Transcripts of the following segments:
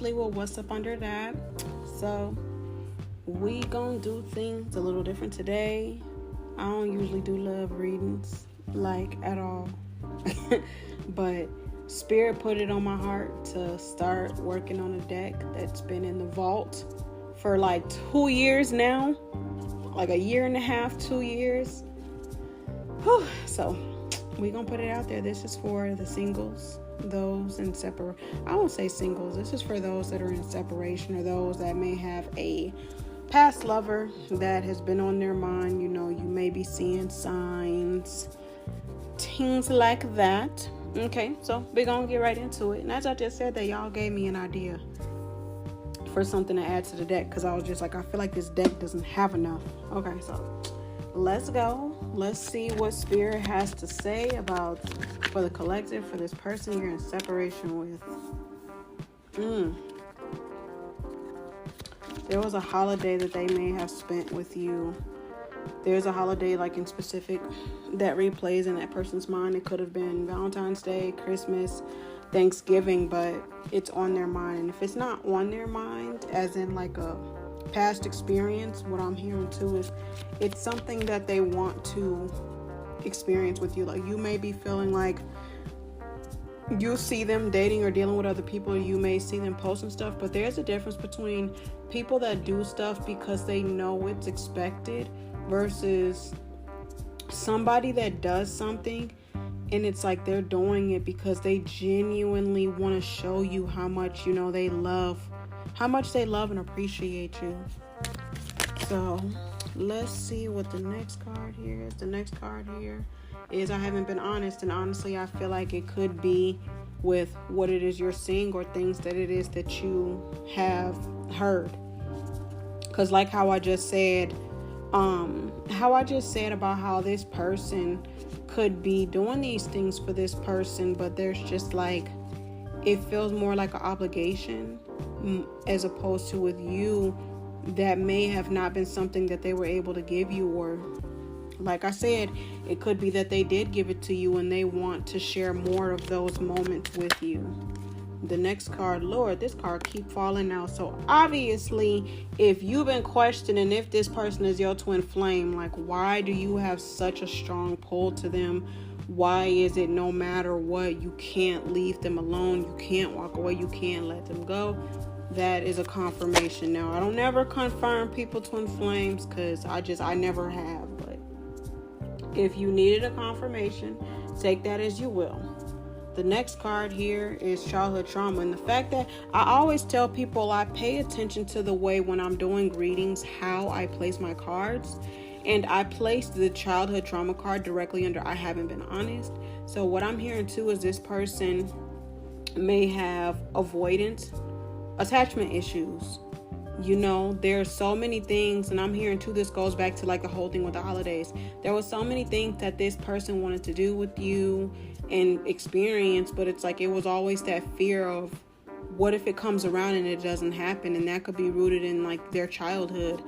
obviously with what's up under that. So we gonna do things a little different today. I don't usually do love readings, like, at all. But Spirit put it on my heart to start working on a deck that's been in the vault for like 2 years now. Like a year and a half, 2 years. Whew. So we gonna put it out there. This is for the singles, those in I won't say singles. This is for those that are in separation, or those that may have a past lover that has been on their mind. You know, you may be seeing signs, things like that. Okay, so we're gonna get right into it. And as I just said, that y'all gave me an idea for something to add to the deck, because I was just like, I feel like this deck doesn't have enough. Okay, so let's go. Let's see what Spirit has to say about, for the collective, for this person you're in separation with. There was a holiday that they may have spent with you. There's a holiday, like, in specific that replays in that person's mind. It could have been Valentine's Day, Christmas, Thanksgiving, but it's on their mind. And if it's not on their mind, as in like a past experience, what I'm hearing too is it's something that they want to experience with you. Like, you may be feeling like you see them dating or dealing with other people, or you may see them posting stuff, but there's a difference between people that do stuff because they know it's expected versus somebody that does something and it's like they're doing it because they genuinely want to show you how much, you know, they love and appreciate you. So let's see what the next card here is. The next card here is I haven't been honest, and honestly I feel like it could be with what it is you're seeing or things that it is that you have heard. Because like how I just said about how this person could be doing these things for this person, but there's just like, it feels more like an obligation as opposed to with you that may have not been something that they were able to give you. Or like I said, it could be that they did give it to you and they want to share more of those moments with you. The next card, Lord, this card keep falling out. So obviously, if you've been questioning if this person is your twin flame, like, why do you have such a strong pull to them? Why is it no matter what, you can't leave them alone? You can't walk away. You can't let them go. That is a confirmation. Now, I don't never confirm people twin flames because I never have. But if you needed a confirmation, take that as you will. The next card here is childhood trauma. And the fact that I always tell people I pay attention to the way when I'm doing readings, how I place my cards. And I placed the childhood trauma card directly under I haven't been honest. So what I'm hearing too is this person may have avoidance, attachment issues. You know, there's so many things, and I'm hearing too, this goes back to like the whole thing with the holidays. There was so many things that this person wanted to do with you and experience, but it's like it was always that fear of what if it comes around and it doesn't happen. And that could be rooted in like their childhood.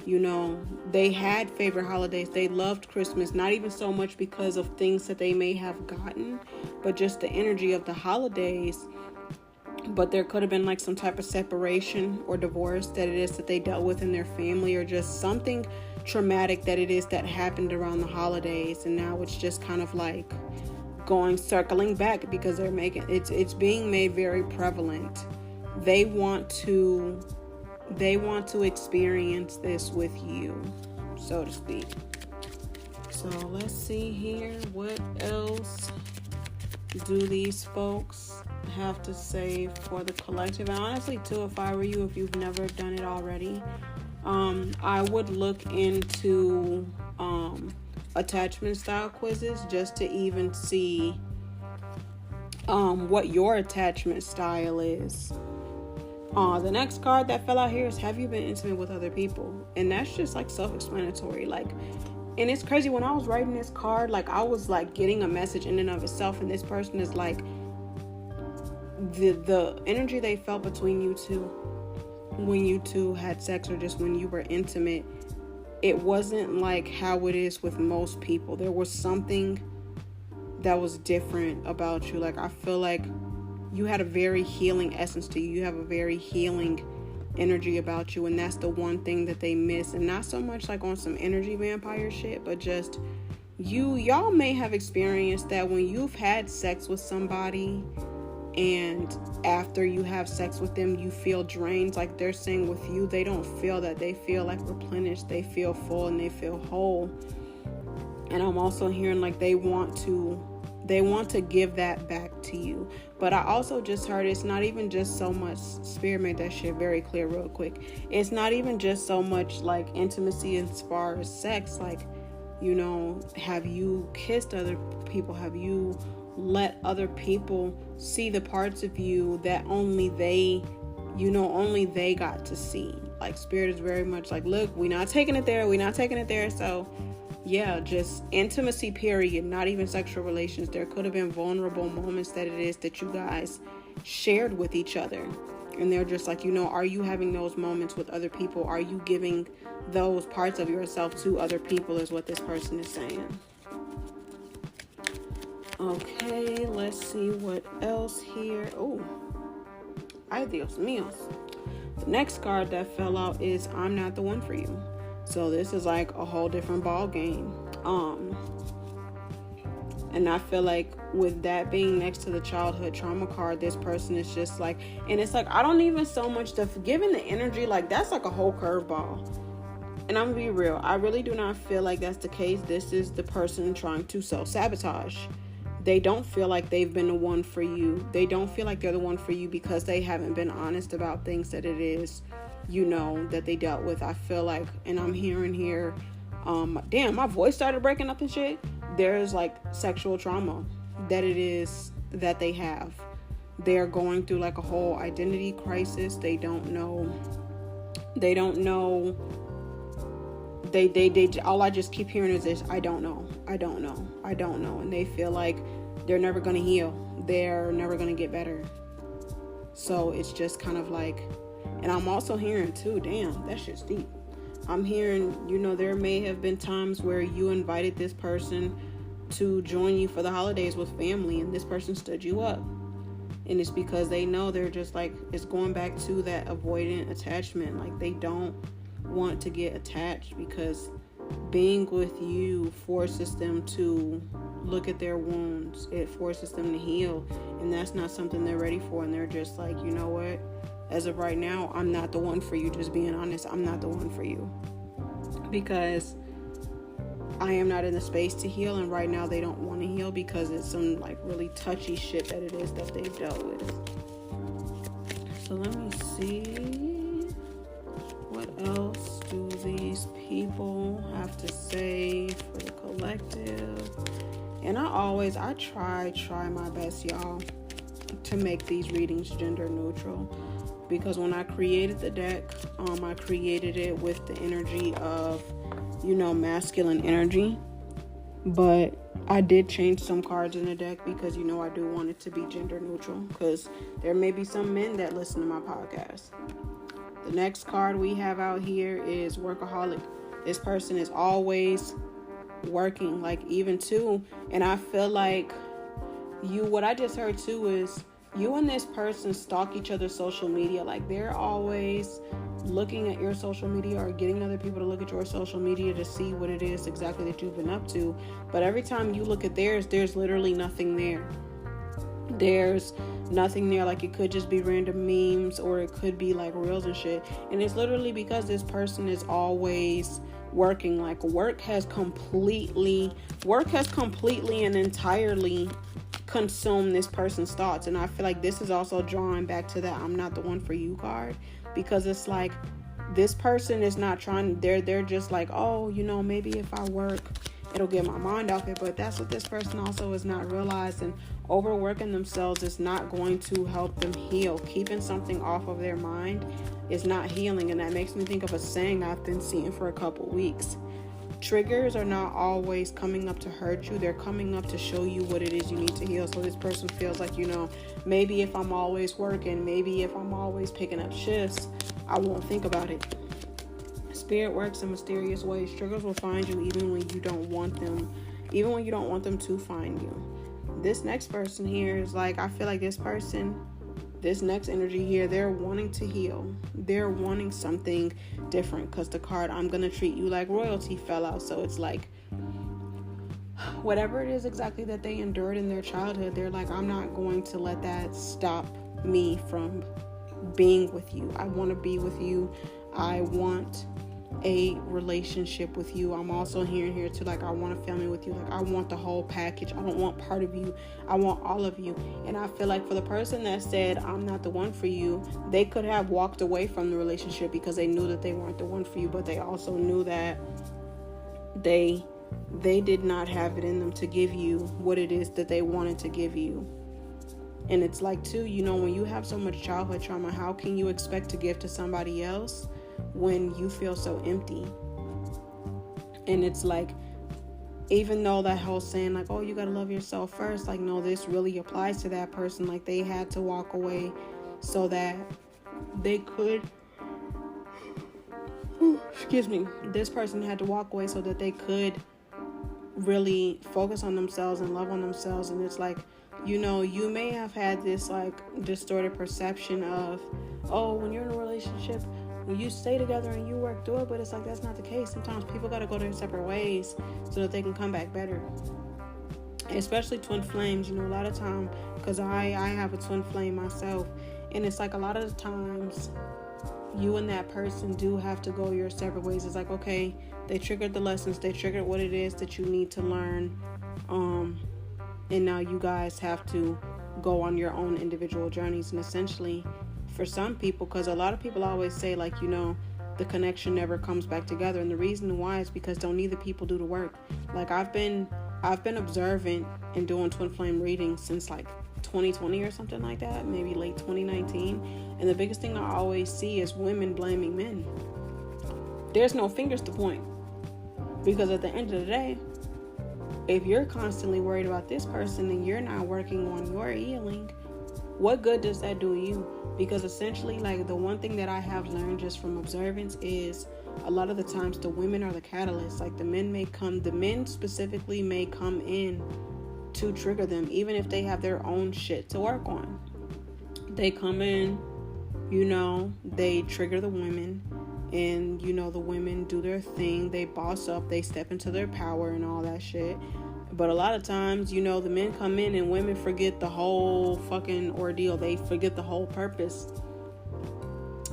You know, they had favorite holidays. They loved Christmas, not even so much because of things that they may have gotten, but just the energy of the holidays. But there could have been like some type of separation or divorce that it is that they dealt with in their family, or just something traumatic that it is that happened around the holidays. And now it's just kind of like circling back because they're making it's being made very prevalent. They want to experience this with you, so to speak. So let's see here, what else do these folks have to say for the collective? And honestly too, if I were you, if you've never done it already, I would look into attachment style quizzes just to even see what your attachment style is. The next card that fell out here is, have you been intimate with other people? And that's just like self-explanatory. Like, and it's crazy, when I was writing this card, like I was like getting a message in and of itself, and this person is like, the energy they felt between you two when you two had sex, or just when you were intimate, it wasn't like how it is with most people. There was something that was different about you. Like, I feel like you had a very healing essence to you. You have a very healing energy about you, and that's the one thing that they miss. And not so much like on some energy vampire shit, but just y'all may have experienced that when you've had sex with somebody and after you have sex with them you feel drained. Like they're saying with you, they don't feel that. They feel like replenished, they feel full, and they feel whole. And I'm also hearing like they want to give that back to you. But I also just heard it's not even just so much, Spirit made that shit very clear real quick. It's not even just so much like intimacy as far as sex. Like, you know, have you kissed other people? Have you let other people see the parts of you that only they got to see? Like, Spirit is very much like, look, we're not taking it there. So yeah, just intimacy, period. Not even sexual relations. There could have been vulnerable moments that it is that you guys shared with each other. And they're just like, you know, are you having those moments with other people? Are you giving those parts of yourself to other people, is what this person is saying. Okay, let's see what else here. Oh, ay Dios míos. The next card that fell out is I'm not the one for you. So this is like a whole different ball game. And I feel like with that being next to the childhood trauma card, this person is just like, and it's like, I don't even so much given the energy, like that's like a whole curveball. And I'm gonna be real, I really do not feel like that's the case. This is the person trying to self-sabotage. They don't feel like they've been the one for you. They don't feel like they're the one for you because they haven't been honest about things that it is, you know, that they dealt with. I feel like, and I'm hearing here, damn, my voice started breaking up and shit. There's like sexual trauma that it is that they have. They're going through like a whole identity crisis. They don't know. They all I just keep hearing is this: I don't know. And they feel like they're never going to heal. They're never going to get better. So it's just kind of like, and I'm also hearing too, damn, that shit's deep. I'm hearing, you know, there may have been times where you invited this person to join you for the holidays with family, and this person stood you up. And it's because they know, they're just like, it's going back to that avoidant attachment. Like they don't want to get attached because being with you forces them to look at their wounds. It forces them to heal, and that's not something they're ready for. And they're just like, you know what, as of right now, I'm not the one for you. Just being honest, I'm not the one for you because I am not in the space to heal, and right now they don't want to heal because it's some like really touchy shit that it is that they've dealt with. So let me see, what else do these people have to say for the collective? And I try my best, y'all, to make these readings gender neutral, because when I created the deck, I created it with the energy of, you know, masculine energy, but I did change some cards in the deck because, you know, I do want it to be gender neutral, because there may be some men that listen to my podcast. The next card we have out here is workaholic. This person is always working, like even too, and I feel like what I just heard too is you and this person stalk each other's social media. Like they're always looking at your social media or getting other people to look at your social media to see what it is exactly that you've been up to. But every time you look at theirs, there's literally nothing there. There's nothing there. Like it could just be random memes, or it could be like reels and shit. And it's literally because this person is always working. Like work has completely and entirely consume this person's thoughts. And I feel like this is also drawing back to that I'm not the one for you card, because it's like this person is not trying, they're just like, oh, you know, maybe if I work it'll get my mind off it. But that's what this person also is not realizing. Overworking themselves is not going to help them heal. Keeping something off of their mind is not healing. And that makes me think of a saying I've been seeing for a couple weeks. Triggers are not always coming up to hurt you. They're coming up to show you what it is you need to heal. So this person feels like, you know, maybe if I'm always working, maybe if I'm always picking up shifts, I won't think about it. Spirit works in mysterious ways. Triggers will find you even when you don't want them to find you. this next person here is like, I feel like this person, this next energy here, they're wanting to heal. They're wanting something different, because the card I'm gonna treat you like royalty fell out. So it's like, whatever it is exactly that they endured in their childhood, they're like, I'm not going to let that stop me from being with you. I want to be with you. I want a relationship with you. I'm also hearing here too, like, I want a family with you. Like, I want the whole package. I don't want part of you. I want all of you. And I feel like for the person that said, I'm not the one for you, they could have walked away from the relationship because they knew that they weren't the one for you, but they also knew that they did not have it in them to give you what it is that they wanted to give you. And it's like, too, you know, when you have so much childhood trauma, how can you expect to give to somebody else when you feel so empty? And it's like, even though that whole saying, like, oh, you gotta love yourself first, like, no, this really applies to that person. Like, they had to walk away so that they could, this person had to walk away so that they could really focus on themselves and love on themselves. And it's like, you know, you may have had this like distorted perception of, oh, when you're in a relationship, when you stay together and you work through it, but it's like, that's not the case. Sometimes people got to go their separate ways so that they can come back better. Especially twin flames, you know, a lot of time, because I have a twin flame myself, and it's like a lot of the times you and that person do have to go your separate ways. It's like, okay, they triggered the lessons, they triggered what it is that you need to learn, and now you guys have to go on your own individual journeys. And essentially, for some people, because a lot of people always say, like, you know, the connection never comes back together, and the reason why is because don't either people do the work. Like, I've been observant and doing twin flame readings since like 2020 or something like that, maybe late 2019, and the biggest thing I always see is women blaming men. There's no fingers to point, because at the end of the day, if you're constantly worried about this person and you're not working on your healing, what good does that do you? Because essentially, like, the one thing that I have learned just from observance is a lot of the times the women are the catalyst. Like, the men specifically may come in to trigger them, even if they have their own shit to work on. They come in, you know, they trigger the women, and, you know, the women do their thing, they boss up, they step into their power and all that shit. But a lot of times, you know, the men come in and women forget the whole fucking ordeal. They forget the whole purpose.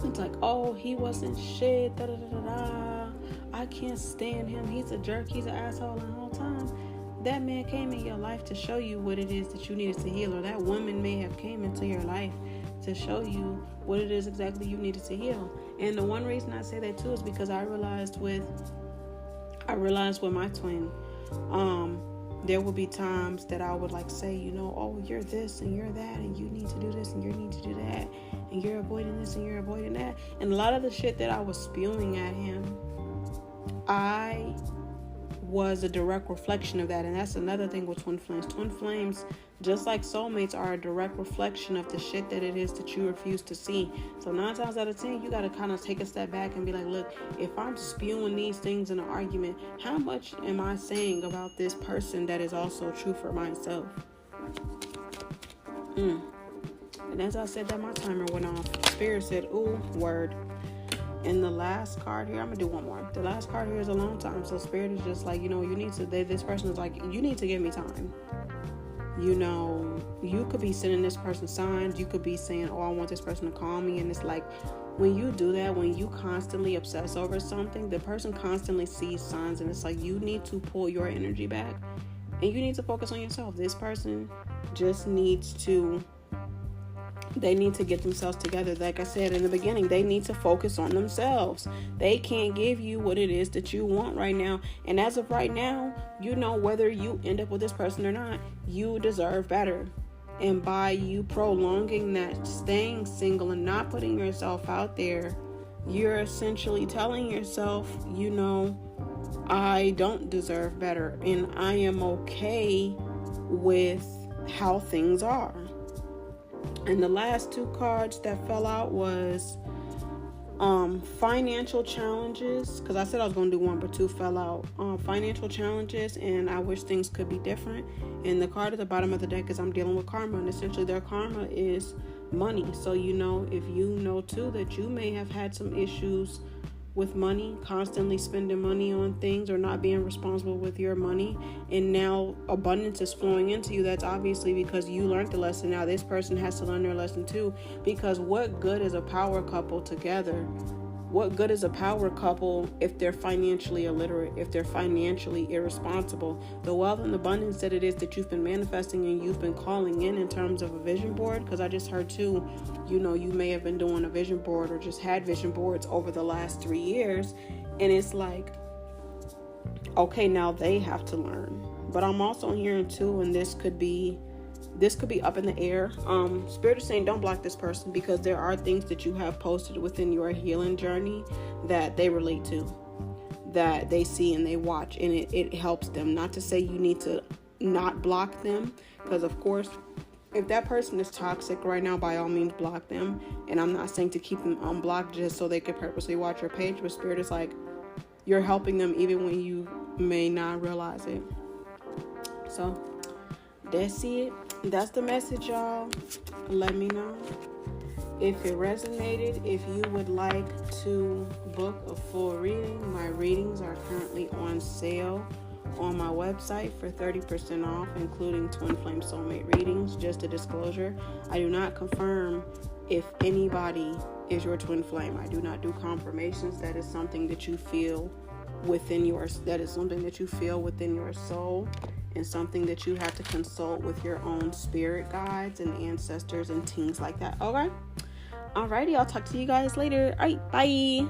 It's like, oh, he wasn't shit, da da da da da, I can't stand him, he's a jerk, he's an asshole. And the whole time, that man came in your life to show you what it is that you needed to heal, or that woman may have came into your life to show you what it is exactly you needed to heal. And the one reason I say that too is because I realized with my twin, there would be times that I would like say, you know, oh, you're this and you're that, and you need to do this and you need to do that, and you're avoiding this and you're avoiding that. And a lot of the shit that I was spewing at him, I was a direct reflection of that. And that's another thing with twin flames. Twin flames, just like soulmates, are a direct reflection of the shit that it is that you refuse to see. So 9 times out of 10, you got to kind of take a step back and be like, look, if I'm spewing these things in an argument, how much am I saying about this person that is also true for myself? And as I said that, my timer went off. Spirit said, ooh, word. And the last card here, I'm going to do one more. The last card here is a long time. So Spirit is just like, you know, this person is like, you need to give me time. You know, you could be sending this person signs. You could be saying, oh, I want this person to call me. And it's like, when you do that, when you constantly obsess over something, the person constantly sees signs. And it's like, you need to pull your energy back. And you need to focus on yourself. This person just they need to get themselves together. Like I said in the beginning, they need to focus on themselves. They can't give you what it is that you want right now. And as of right now, you know, whether you end up with this person or not, you deserve better. And by you prolonging that, staying single and not putting yourself out there, you're essentially telling yourself, you know, I don't deserve better, and I am okay with how things are. And the last 2 cards that fell out was Financial challenges, because I said I was going to do one, but two fell out. Financial challenges, and I wish things could be different. And the card at the bottom of the deck is I'm dealing with karma, and essentially their karma is money. So, if you know too that you may have had some issues with money, constantly spending money on things or not being responsible with your money, and now abundance is flowing into you, that's obviously because you learned the lesson. Now this person has to learn their lesson too, because what good is a power couple together? What good is a power couple if they're financially illiterate, if they're financially irresponsible? The wealth and abundance that it is that you've been manifesting and you've been calling in terms of a vision board, because I just heard too, you may have been doing a vision board or just had vision boards over the last 3 years, and it's like, okay, now they have to learn. But I'm also hearing too, and this could be up in the air. Spirit is saying don't block this person, because there are things that you have posted within your healing journey that they relate to, that they see and they watch, and it helps them. Not to say you need to not block them, because of course, if that person is toxic right now, by all means block them. And I'm not saying to keep them unblocked just so they could purposely watch your page, but Spirit is like, you're helping them even when you may not realize it. So that's it. That's the message, y'all. Let me know if it resonated. If you would like to book a full reading, my readings are currently on sale on my website for 30% off, including Twin Flame Soulmate readings. Just a disclosure, I do not confirm if anybody is your twin flame. I do not do confirmations. That is something that you feel within your soul, and something that you have to consult with your own spirit guides and ancestors and things like that. Okay? Alrighty, I'll talk to you guys later. Alright, bye.